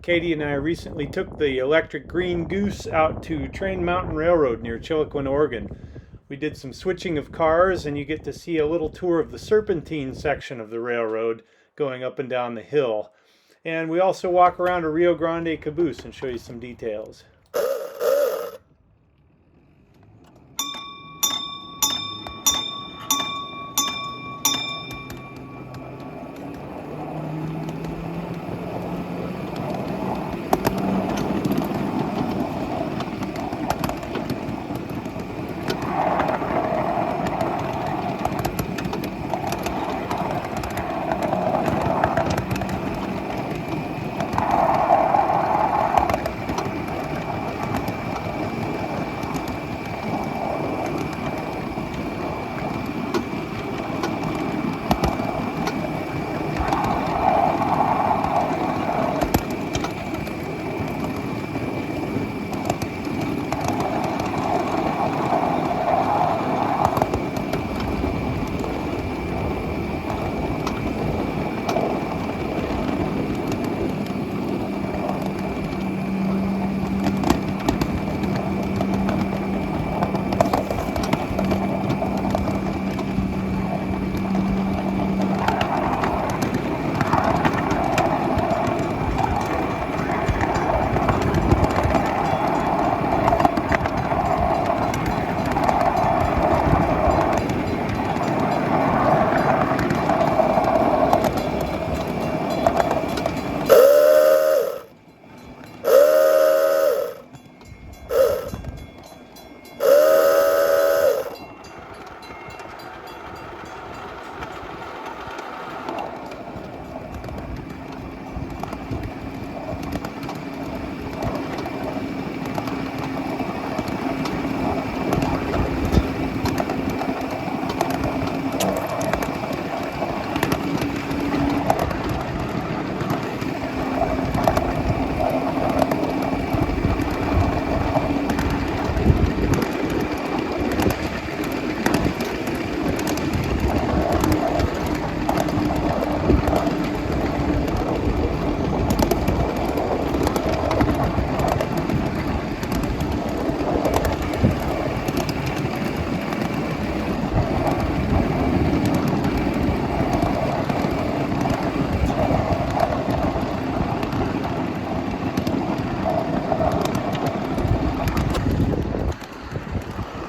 Katie and I recently took the electric green Goose out to Train Mountain Railroad near Chiloquin, Oregon. We did some switching of cars, and you get to see a little tour of the serpentine section of the railroad going up and down the hill. And we also walk around a Rio Grande caboose and show you some details.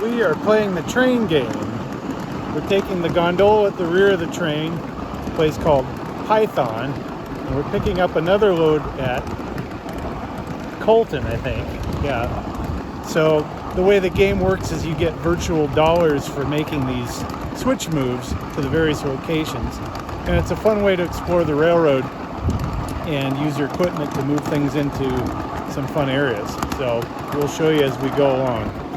We are playing the train game. We're taking the gondola at the rear of the train, a place called Python, and we're picking up another load at Colton, I think. Yeah. So the way the game works is you get virtual dollars for making these switch moves to the various locations, and it's a fun way to explore the railroad and use your equipment to move things into some fun areas. So we'll show you as we go along.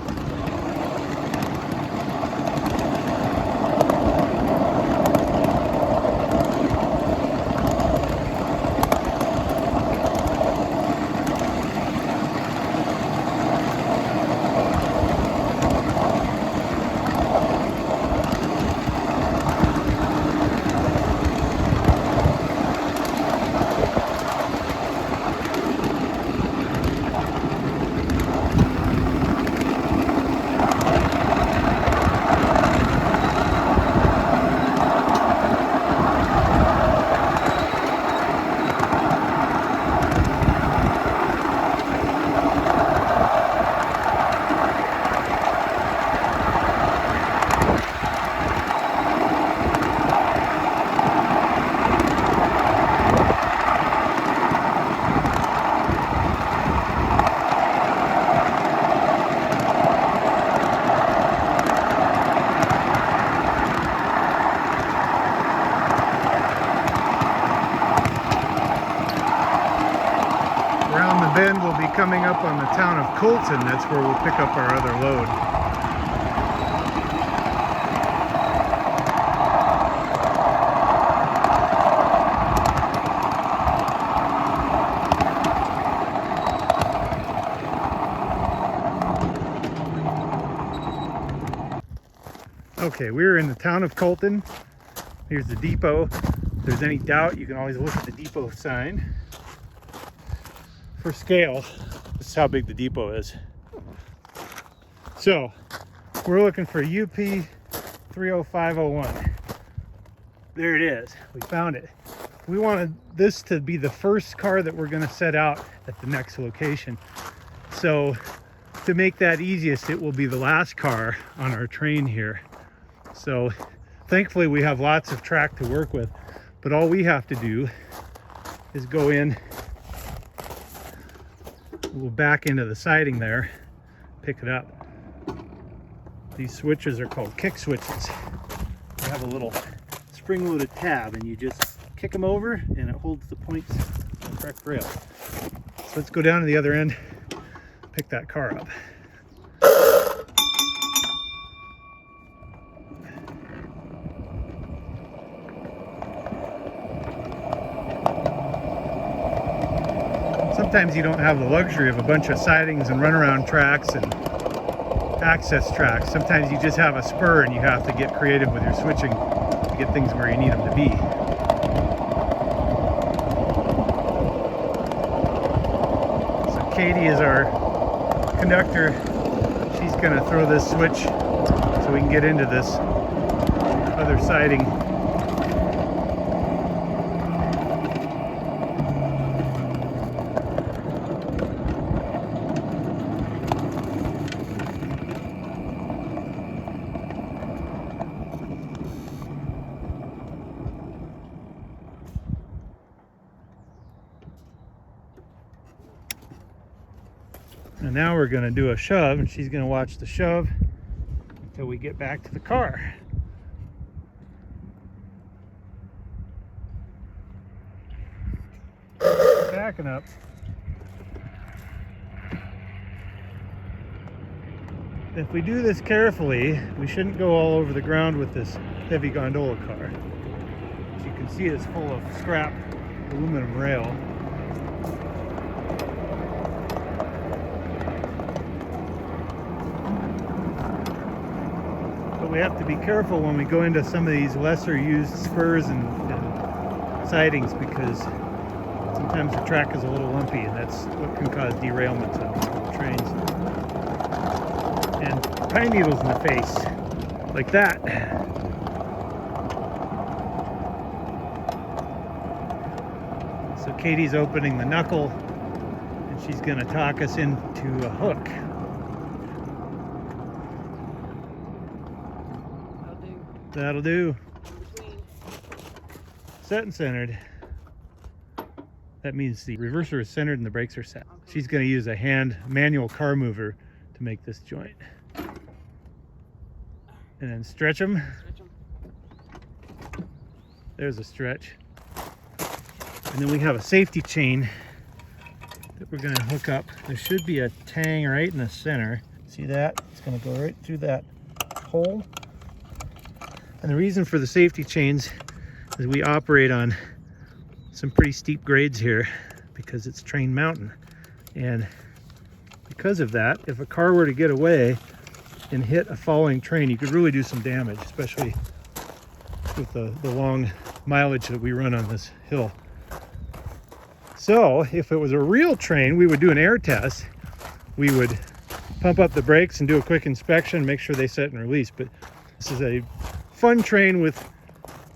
Bend will be coming up on the town of Colton. That's where we'll pick up our other load. Okay, we're in the town of Colton. Here's the depot. If there's any doubt, you can always look at the depot sign. for scale, this is how big the depot is. So we're looking for UP 30501. There it is. We found it. We wanted this to be the first car that we're going to set out at the next location. So to make that easiest, it will be the last car on our train here. So thankfully we have lots of track to work with, but all we have to do is go in, we'll back into the siding there, pick it up. These switches are called kick switches. They have a little spring-loaded tab and you just kick them over and it holds the points on the correct rail. So let's go down to the other end, pick that car up. Sometimes you don't have the luxury of a bunch of sidings and runaround tracks and access tracks. Sometimes you just have a spur and you have to get creative with your switching to get things where you need them to be. So Katie is our conductor. She's going to throw this switch so we can get into this other siding. And now we're going to do a shove, and she's going to watch the shove until we get back to the car. Backing up. If we do this carefully, we shouldn't go all over the ground with this heavy gondola car. As you can see, it's full of scrap aluminum rail. We have to be careful when we go into some of these lesser used spurs and sidings, because sometimes the track is a little lumpy and that's what can cause derailments on these little trains. And pine needles in the face, like that. So Katie's opening the knuckle and she's going to talk us into a hook. That'll do. Set and centered. That means the reverser is centered and the brakes are set. She's going to use a hand manual car mover to make this joint. And then stretch them. There's a stretch. And then we have a safety chain that we're going to hook up. There should be a tang right in the center. See that? It's going to go right through that hole. And the reason for the safety chains is we operate on some pretty steep grades here because it's Train Mountain. And because of that, if a car were to get away and hit a following train, you could really do some damage, especially with the long mileage that we run on this hill. So if it was a real train, we would do an air test. We would pump up the brakes and do a quick inspection, make sure they set and release. But this is a fun train with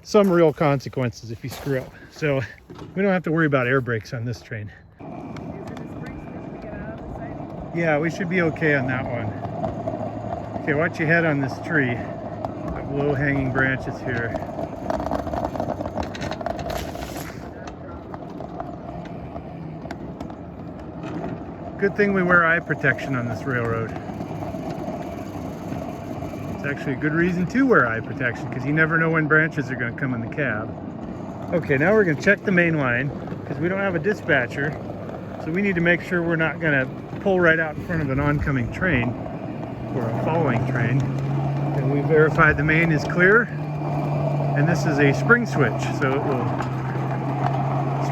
some real consequences if you screw up. So we don't have to worry about air brakes on this train. Yeah, we should be okay on that one. Okay, watch your head on this tree. Got low-hanging branches here. Good thing we wear eye protection on this railroad. Actually a good reason to wear eye protection because you never know when branches are going to come in the cab. Okay, now we're going to check the main line because we don't have a dispatcher, so we need to make sure we're not going to pull right out in front of an oncoming train or a following train. And we verified the main is clear, and this is a spring switch, so it will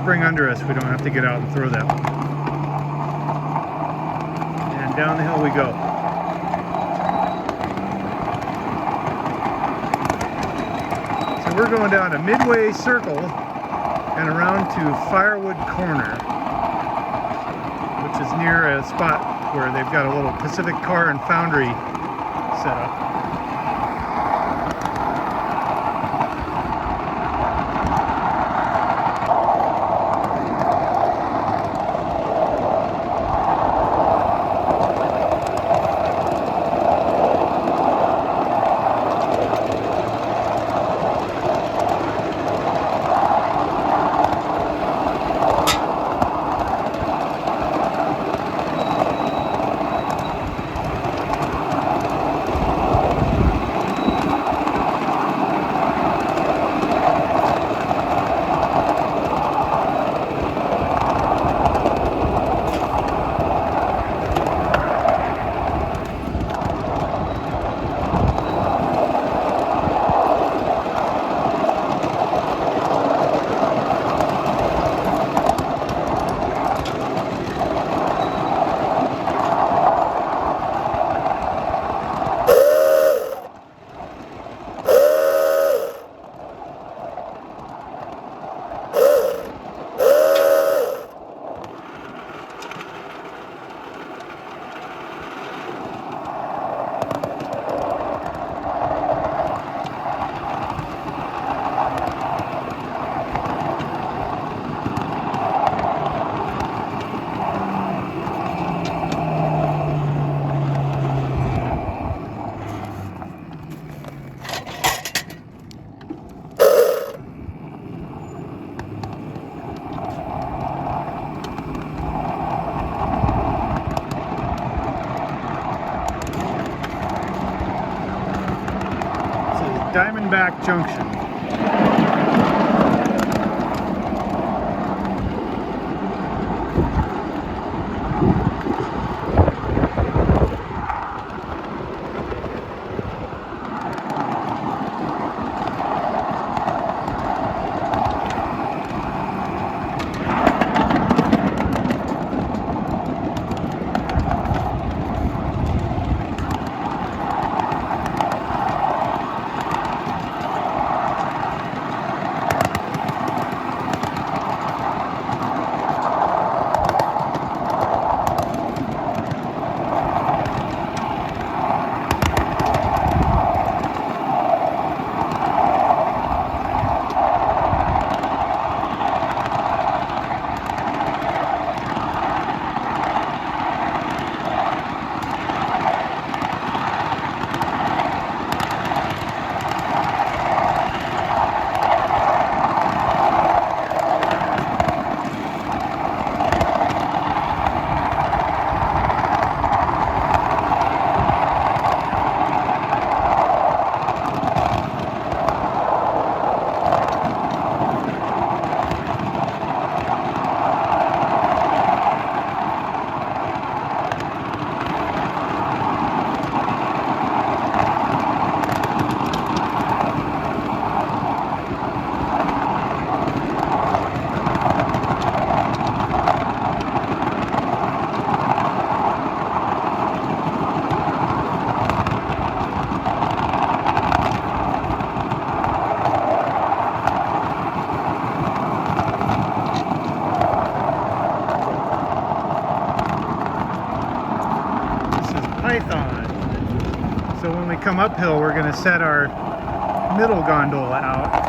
spring under us. We don't have to get out and throw that one. And down the hill we go. We're going down to Midway Circle and around to Firewood Corner. spot where they've got a little Pacific Car and Foundry set up. Diamondback Junction. So when we come uphill, we're going to set our middle gondola out.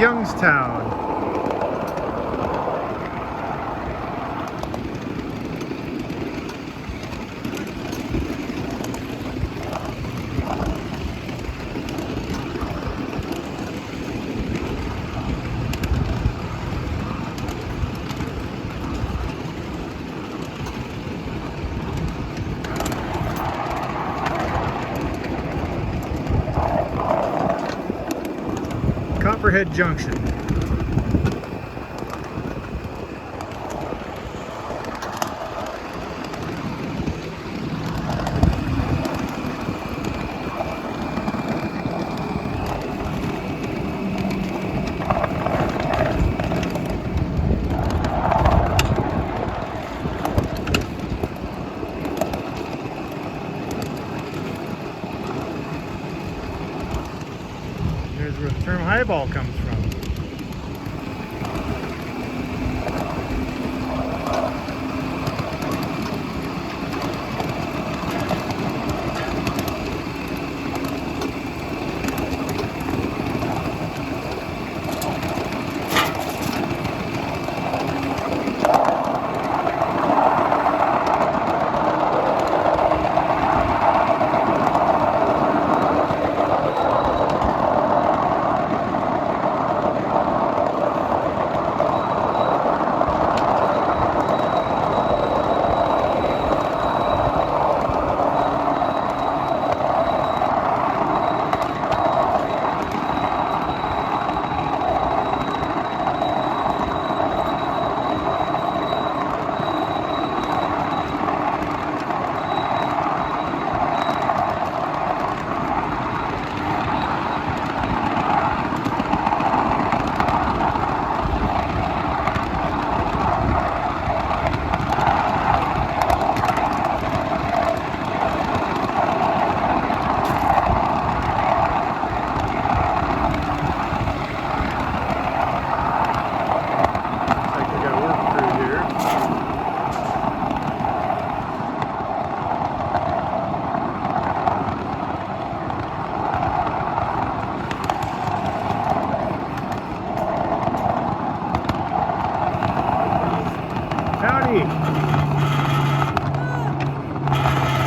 Youngstown. Copperhead Junction. There's where the term highball comes from.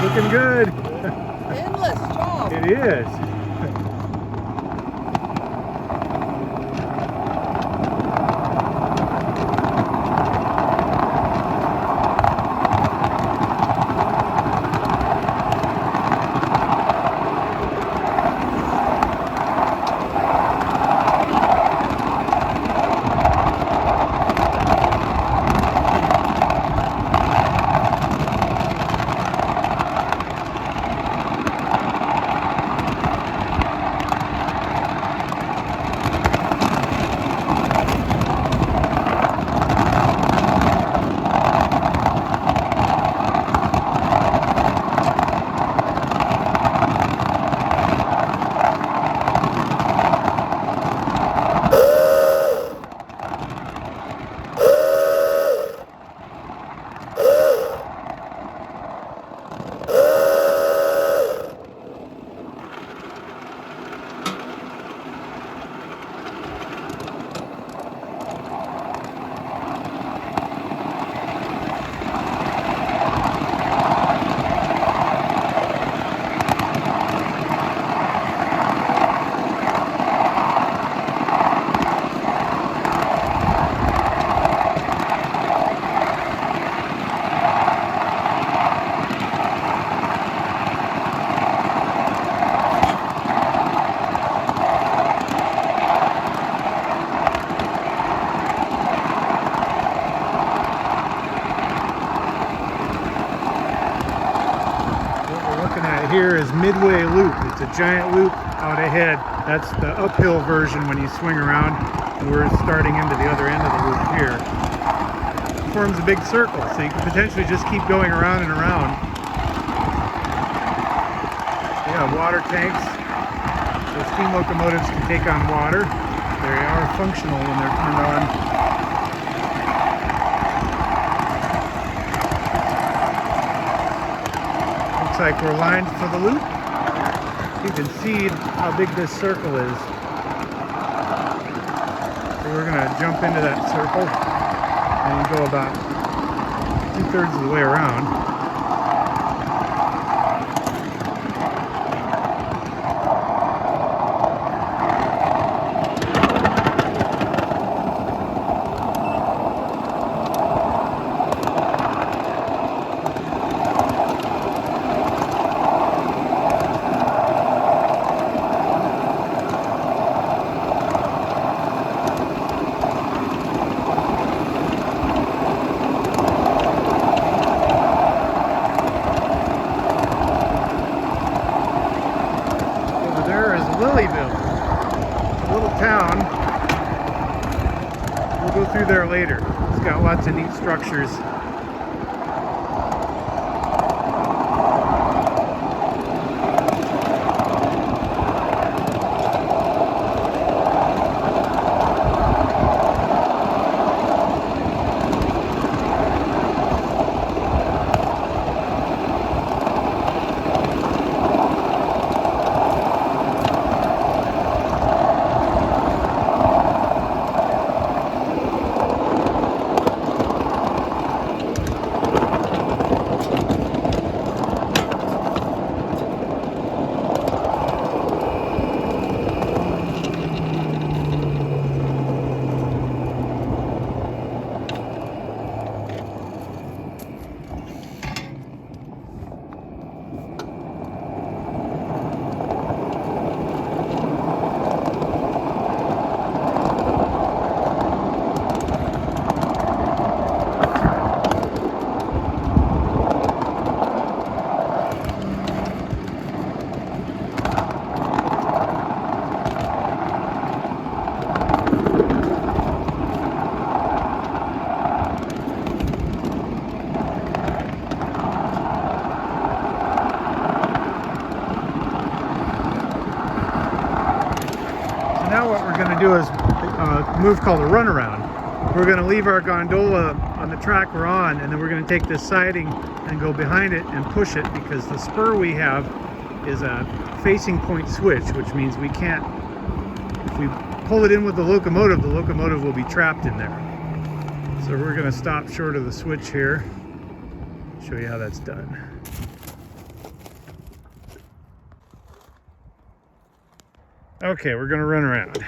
Looking good. Endless job. It is. Here is Midway Loop. It's a giant loop out ahead. That's the uphill version when you swing around. We're starting into the other end of the loop here. It forms a big circle, so you can potentially just keep going around and around. Yeah, water tanks. So steam locomotives can take on water. They are functional when they're turned on. Looks like we're lined for the loop. You can see how big this circle is. jump into that circle and go about 2/3 of the way around. Town. We'll go through there later. It's got lots of neat structures. Now what we're going to do is a move called a runaround. We're going to leave our gondola on the track we're on, and then we're going to take this siding and go behind it and push it, because the spur we have is a facing point switch, which means we can't, if we pull it in with the locomotive will be trapped in there. So we're going to stop short of the switch here, show you how that's done. Okay, we're going to run around.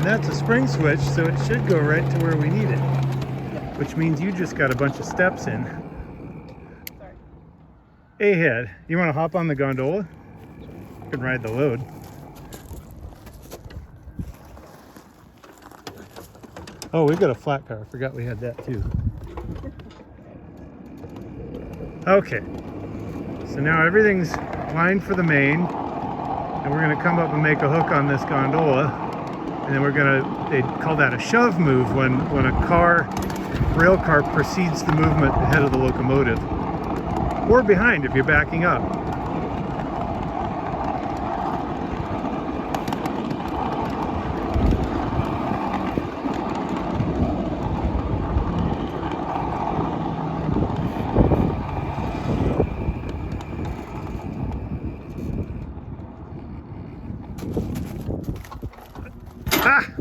And that's a spring switch, so it should go right to where we need it. Which means you just got a bunch of steps in. Sorry. Hey, Head, you want to hop on the gondola? You can ride the load. Oh, we've got a flat car. I forgot we had that too. Okay. So now everything's lined for the main. And we're going to come up and make a hook on this gondola. And then we're going to, they call that a shove move when a rail car precedes the movement ahead of the locomotive. Or behind if you're backing up.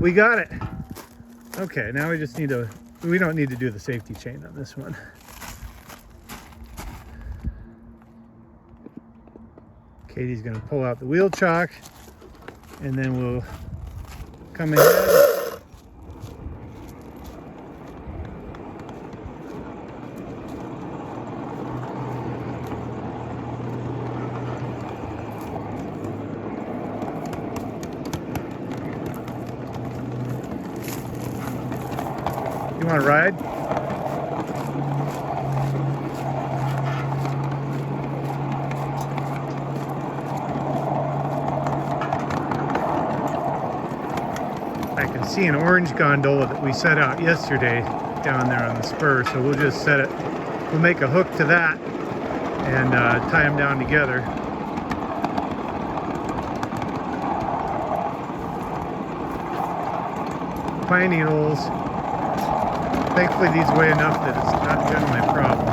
We got it. Okay, now we just need to, we don't need to do the safety chain on this one. Katie's gonna pull out the wheel chock, and then we'll come ahead. You want to ride? I can see an orange gondola that we set out yesterday down there on the spur, so we'll just set it, we'll make a hook to that and tie them down together. Pine needles. Thankfully these weigh enough that it's not generally a problem.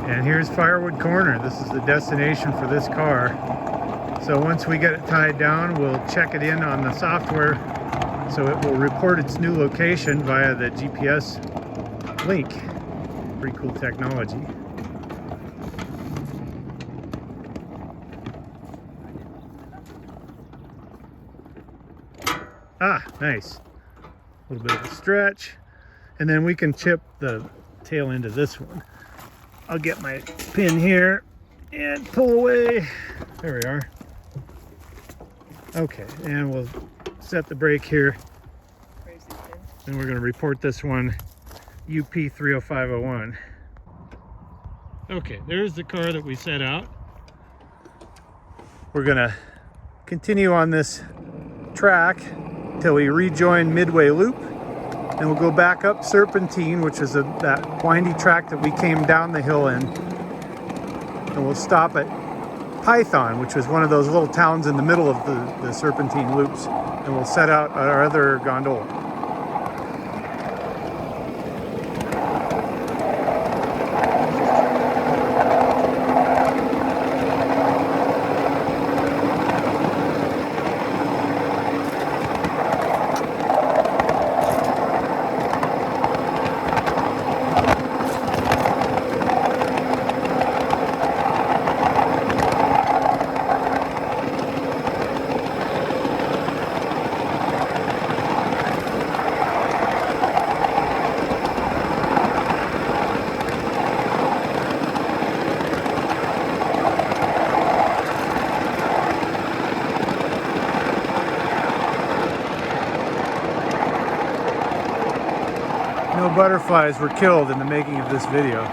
And here's Firewood Corner. This is the destination for this car. So once we get it tied down, we'll check it in on the software so it will report its new location via the GPS link. Pretty cool technology. Ah, nice. A little bit of a stretch. And then we can chip the tail end of this one. I'll get my pin here and pull away. There we are. Okay, and we'll set the brake here. And we're going to report this one UP 30501. Okay, there's the car that we set out. We're going to continue on this track till we rejoin Midway Loop. And we'll go back up Serpentine, which is that windy track that we came down the hill in. And we'll stop at Python, which was one of those little towns in the middle of the Serpentine loops. And we'll set out our other gondola. No butterflies were killed in the making of this video.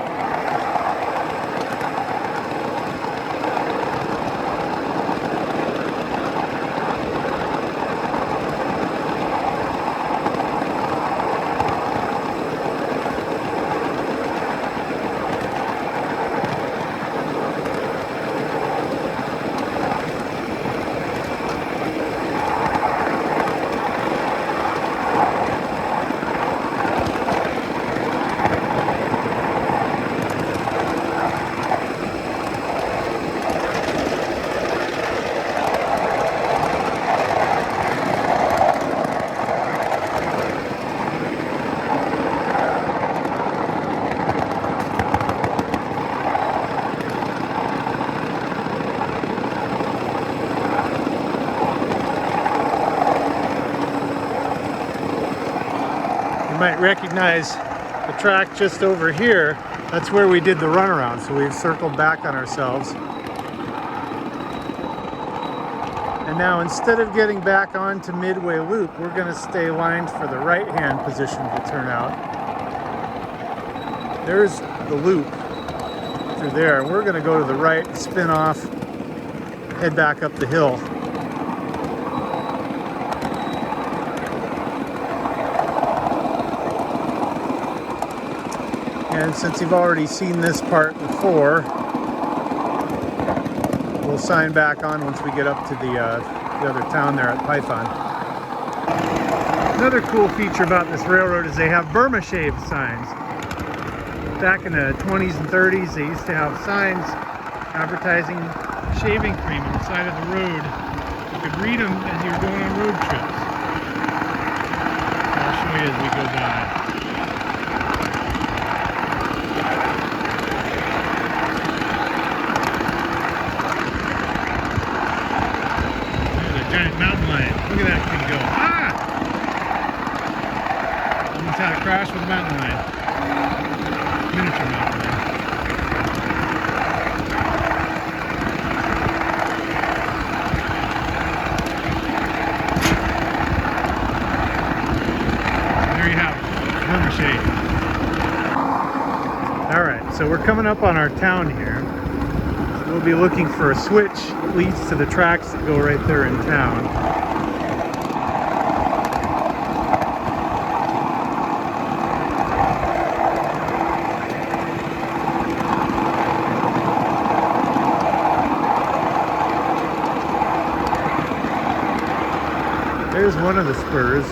You might recognize the track just over here. That's where we did the runaround, so we've circled back on ourselves. And now instead of getting back onto Midway Loop, we're going to stay lined for the right-hand position to turn out. There's the loop through there. We're going to go to the right, spin off, head back up the hill. And since you've already seen this part before, we'll sign back on once we get up to the the other town there at Python. Another cool feature about this railroad is they have Burma shave signs. Back in the 20s and 30s, they used to have signs advertising shaving cream on the side of the road. You could read them as you were going on road trips. I'll show you as we go by. There's a giant mountain lion. Look at that thing go. Ah! Almost had a crash with a mountain lion. Miniature mountain lion. Alright, so we're coming up on our town here. So we'll be looking for a switch that leads to the tracks that go right there in town. There's one of the spurs.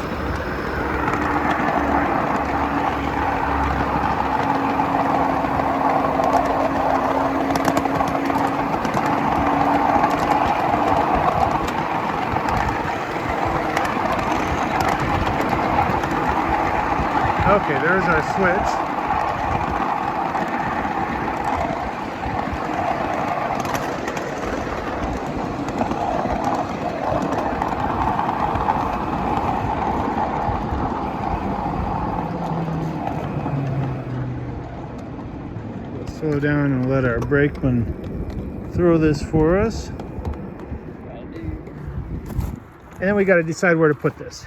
Okay, there's our switch. We'll slow down and let our brakeman throw this for us. And then we got to decide where to put this.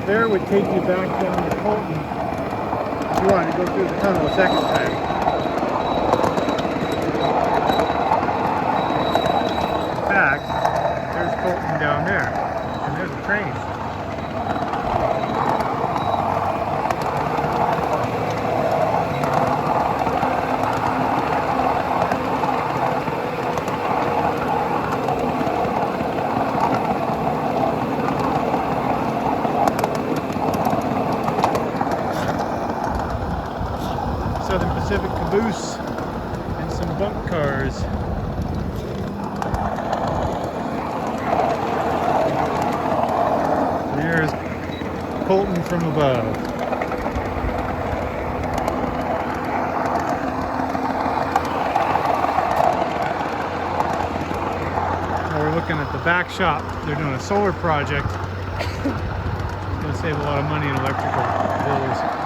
There would take you back down to Colton if you wanted to go through the tunnel a second time. In fact, there's Colton down there, and there's a train. Pacific Caboose and some bunk cars. There's Colton from above. Now we're looking at the back shop. They're doing a solar project. It's going to save a lot of money in electrical bills.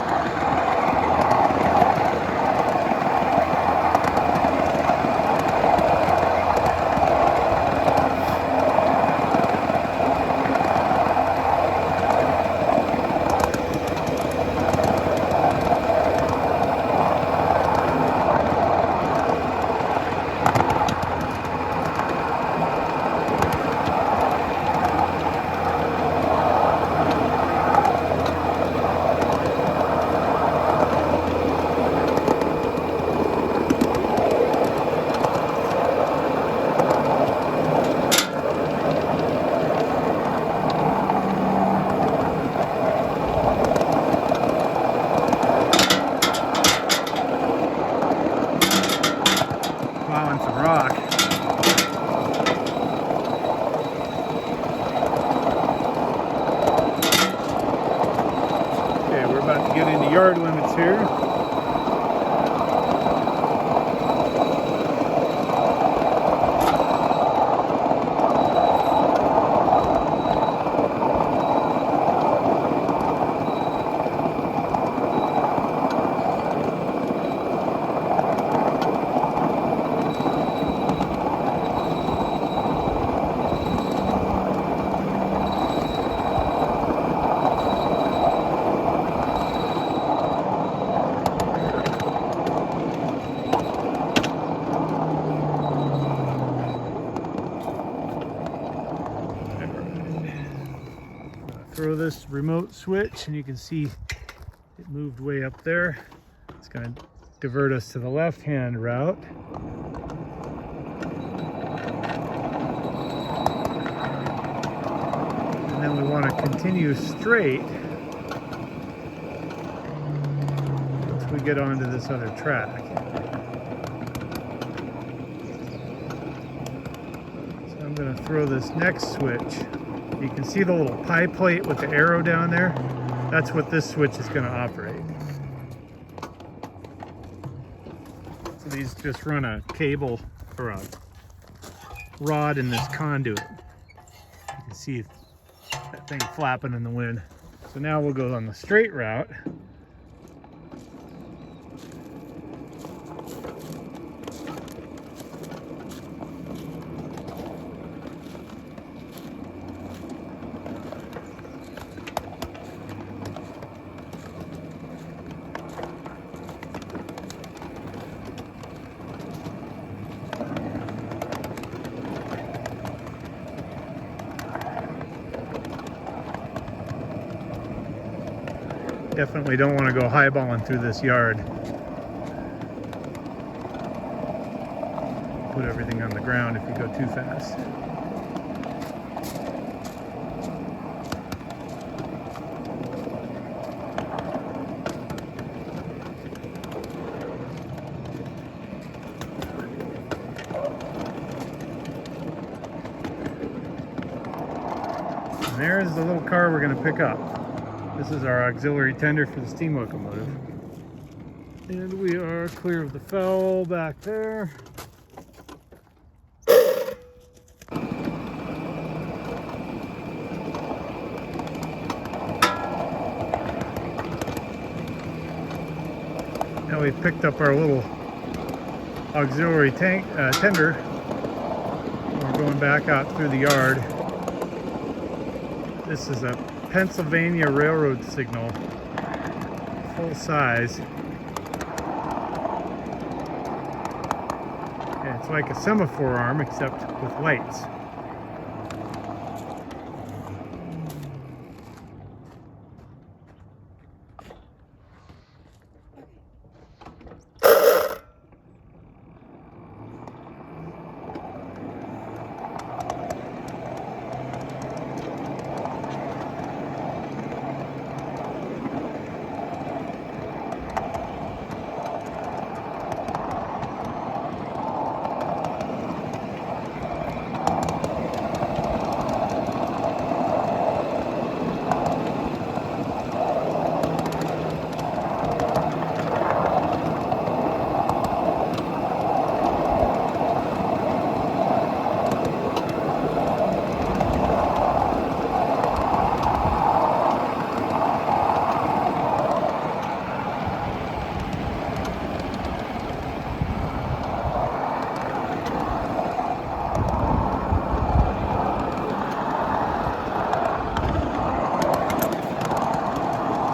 Plowing some rock. Okay, we're about to get into yard limits here. Throw this remote switch and you can see it moved way up there. It's going to divert us to the left-hand route. And then we want to continue straight once we get onto this other track. So I'm going to throw this next switch. You can see the little pie plate with the arrow down there. That's what this switch is going to operate. So these just run a cable or a rod in this conduit. You can see that thing flapping in the wind. So now we'll go on the straight route. Definitely don't want to go highballing through this yard. Put everything on the ground if you go too fast. And there's the little car we're going to pick up. This is our auxiliary tender for the steam locomotive. And we are clear of the foul back there. Now we've picked up our little auxiliary tender. We're going back out through the yard. This is a Pennsylvania Railroad signal, full size. And it's like a semaphore arm except with lights.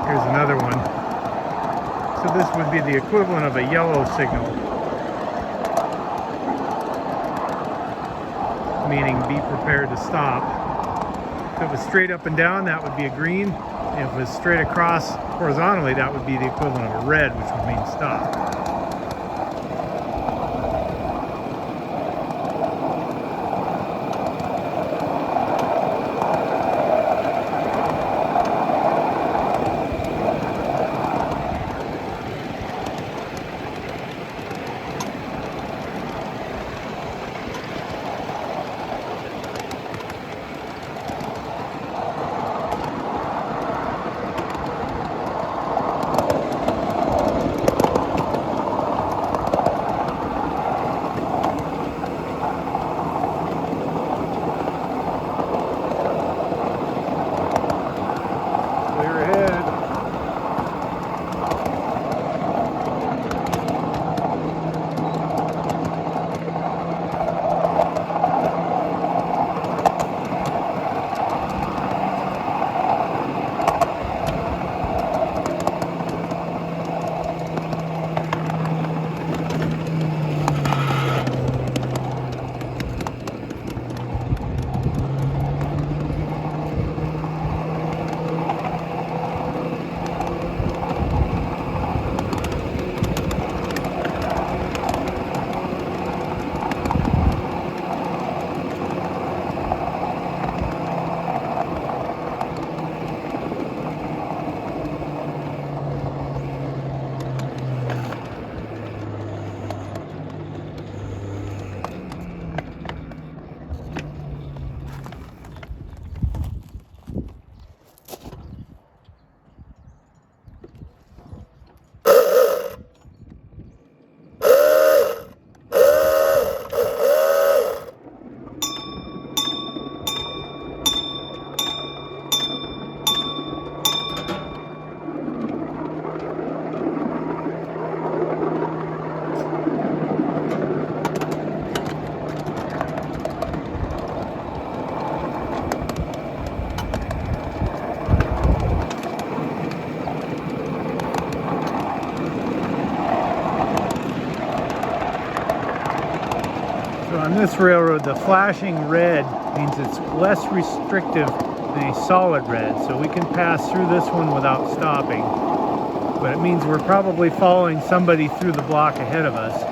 Here's another one. So this would be the equivalent of a yellow signal, meaning be prepared to stop. If it was straight up and down, that would be a green. If it was straight across horizontally, that would be the equivalent of a red, which would mean stop. On this railroad, the flashing red means it's less restrictive than a solid red, so we can pass through this one without stopping. But it means we're probably following somebody through the block ahead of us.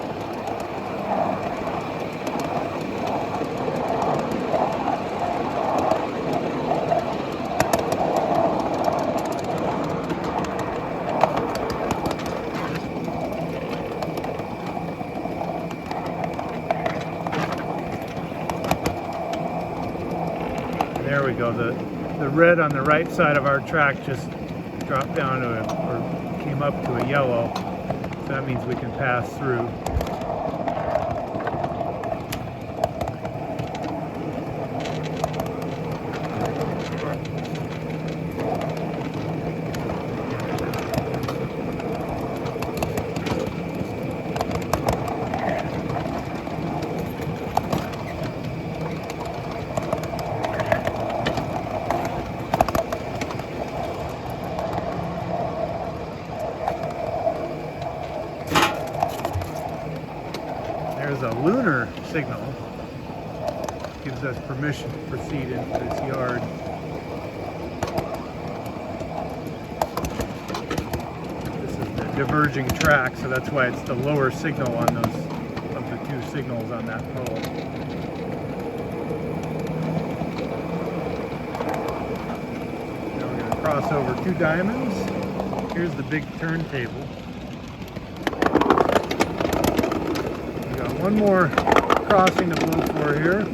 There we go. The red on the right side of our track just dropped down to or came up to a yellow. So that means we can pass through. There's a lunar signal. Gives us permission to proceed into this yard. This is the diverging track, so that's why it's the lower signal on those of the two signals on that pole. Now we're going to cross over 2 diamonds. Here's the big turntable. One more crossing to blow for here.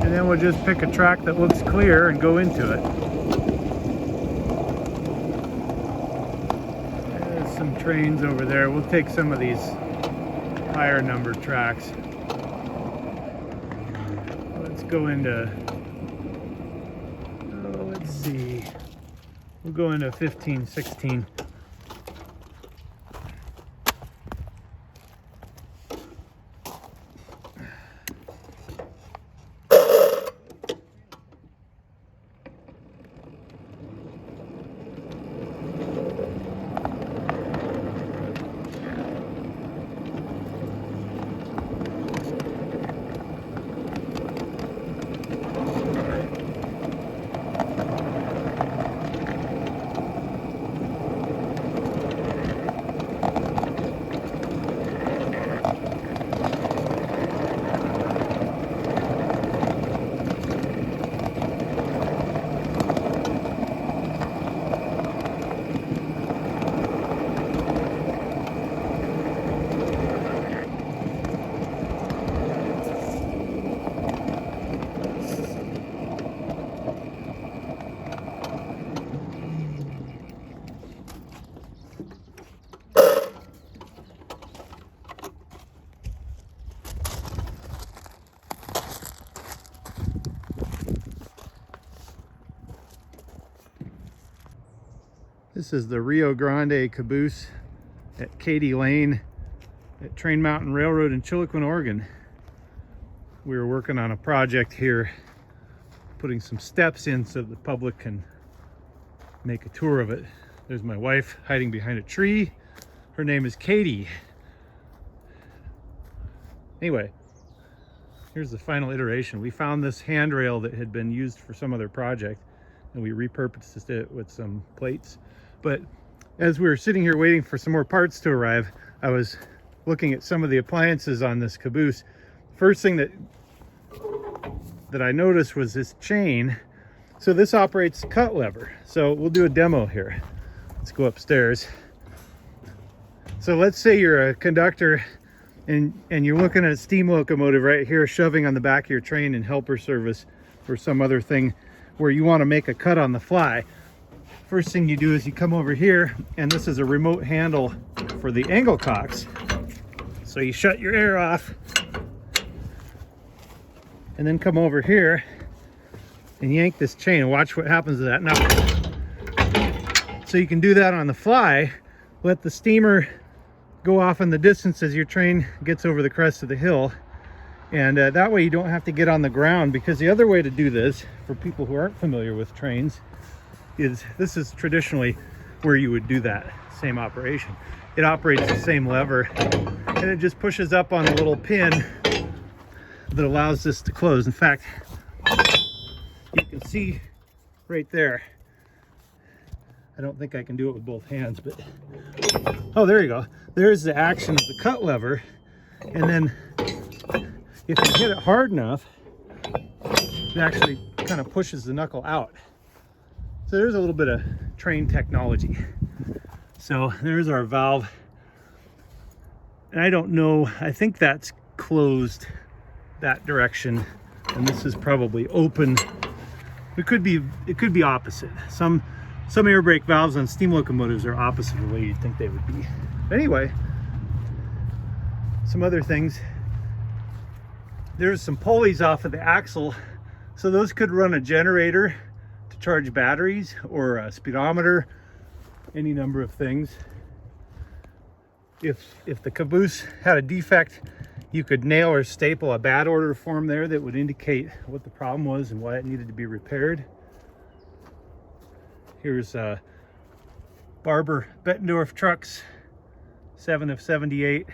And then we'll just pick a track that looks clear and go into it. There's some trains over there. We'll take some of these higher number tracks. Let's go into, let's see, we'll go into 15, 16. This is the Rio Grande Caboose at Katy Lane at Train Mountain Railroad in Chiloquin, Oregon. We were working on a project here, putting some steps in so the public can make a tour of it. There's my wife hiding behind a tree. Her name is Katie. Anyway, here's the final iteration. We found this handrail that had been used for some other project, and we repurposed it with some plates. But as we were sitting here waiting for some more parts to arrive, I was looking at some of the appliances on this Caboose. First thing that I noticed was this chain. So this operates cut lever. So we'll do a demo here. Let's go upstairs. So let's say you're a conductor and you're looking at a steam locomotive right here shoving on the back of your train in helper service or some other thing where you want to make a cut on the fly. First thing you do is you come over here, and this is a remote handle for the angle cocks. So you shut your air off and then come over here and yank this chain and watch what happens to that. Now, so you can do that on the fly, let the steamer go off in the distance as your train gets over the crest of the hill. And that way you don't have to get on the ground, because the other way to do this, for people who aren't familiar with trains, is this is traditionally where you would do that same operation. It operates the same lever, and it just pushes up on a little pin that allows this to close. In fact, you can see right there, I don't think I can do it with both hands, but oh, there you go. There's the action of the cut lever, and then if you hit it hard enough, it actually kind of pushes the knuckle out. So there's a little bit of train technology. So there's our valve. And I don't know, I think that's closed that direction, and this is probably open. It could be opposite. Some air brake valves on steam locomotives are opposite of the way you'd think they would be. But anyway, some other things. There's some pulleys off of the axle, so those could run a generator to charge batteries, or a speedometer, any number of things. If the Caboose had a defect, you could nail or staple a bad order form there that would indicate what the problem was and why it needed to be repaired. Here's Barber Bettendorf trucks, 7 of 78.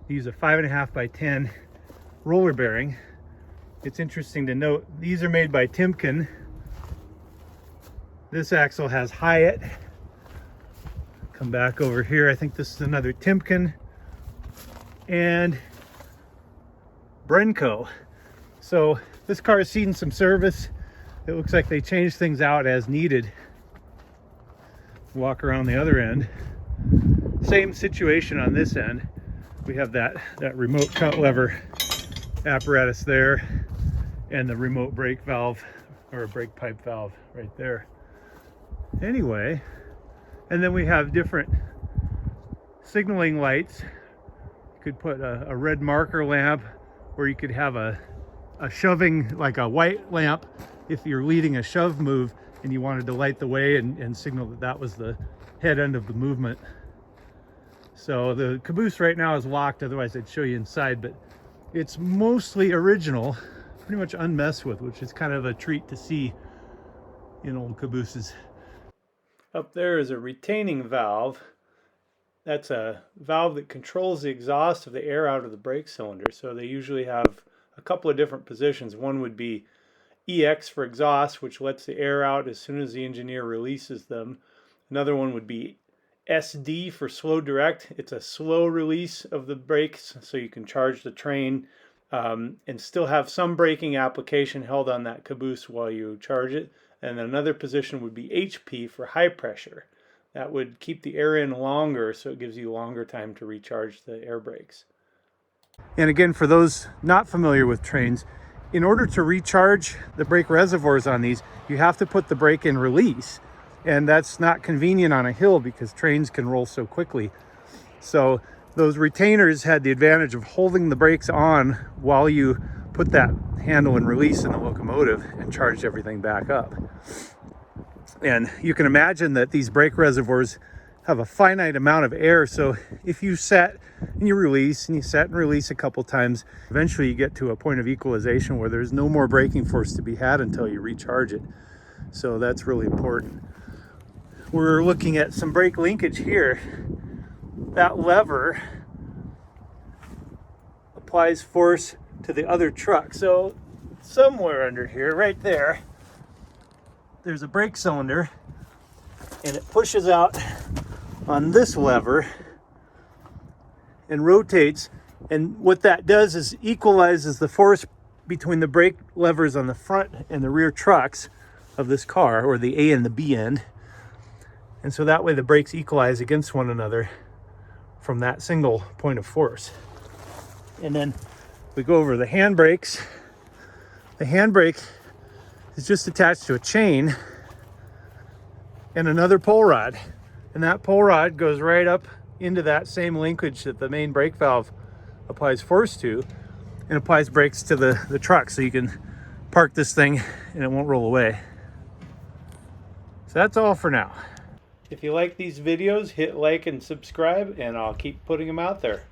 These are 5.5 by 10 roller bearing. It's interesting to note, these are made by Timken. This axle has Hyatt. Come back over here, I think this is another Timken. And Brenco. So this car has seen some service. It looks like they changed things out as needed. Walk around the other end. Same situation on this end. We have that remote cut lever apparatus there, and the remote brake valve, or a brake pipe valve right there. Anyway, and then we have different signaling lights. You could put a red marker lamp, or you could have a shoving, like a white lamp if you're leading a shove move and you wanted to light the way and signal that that was the head end of the movement. So the caboose right now is locked, otherwise I'd show you inside, but it's mostly original, pretty much unmessed with, which is kind of a treat to see in old cabooses. Up there is a retaining valve. That's a valve that controls the exhaust of the air out of the brake cylinder. So they usually have a couple of different positions. One would be EX for exhaust, which lets the air out as soon as the engineer releases them. Another one would be SD for slow direct. It's a slow release of the brakes, so you can charge the train and still have some braking application held on that caboose while you charge it. And another position would be HP for high pressure. That would keep the air in longer, so it gives you longer time to recharge the air brakes. And again, for those not familiar with trains, in order to recharge the brake reservoirs on these, you have to put the brake in release. And that's not convenient on a hill because trains can roll so quickly. So those retainers had the advantage of holding the brakes on while you put that handle in release in the locomotive and charged everything back up. And you can imagine that these brake reservoirs have a finite amount of air. So if you set and you release and you set and release a couple times, eventually you get to a point of equalization where there's no more braking force to be had until you recharge it. So that's really important. We're looking at some brake linkage here. That lever applies force to the other truck. So somewhere under here, right there, there's a brake cylinder, and it pushes out on this lever and rotates. And what that does is equalizes the force between the brake levers on the front and the rear trucks of this car, or the A and the B end. And so that way the brakes equalize against one another from that single point of force. And then we go over the handbrakes. The handbrake is just attached to a chain and another pull rod. And that pull rod goes right up into that same linkage that the main brake valve applies force to, and applies brakes to the truck, so you can park this thing and it won't roll away. So that's all for now. If you like these videos, hit like and subscribe, and I'll keep putting them out there.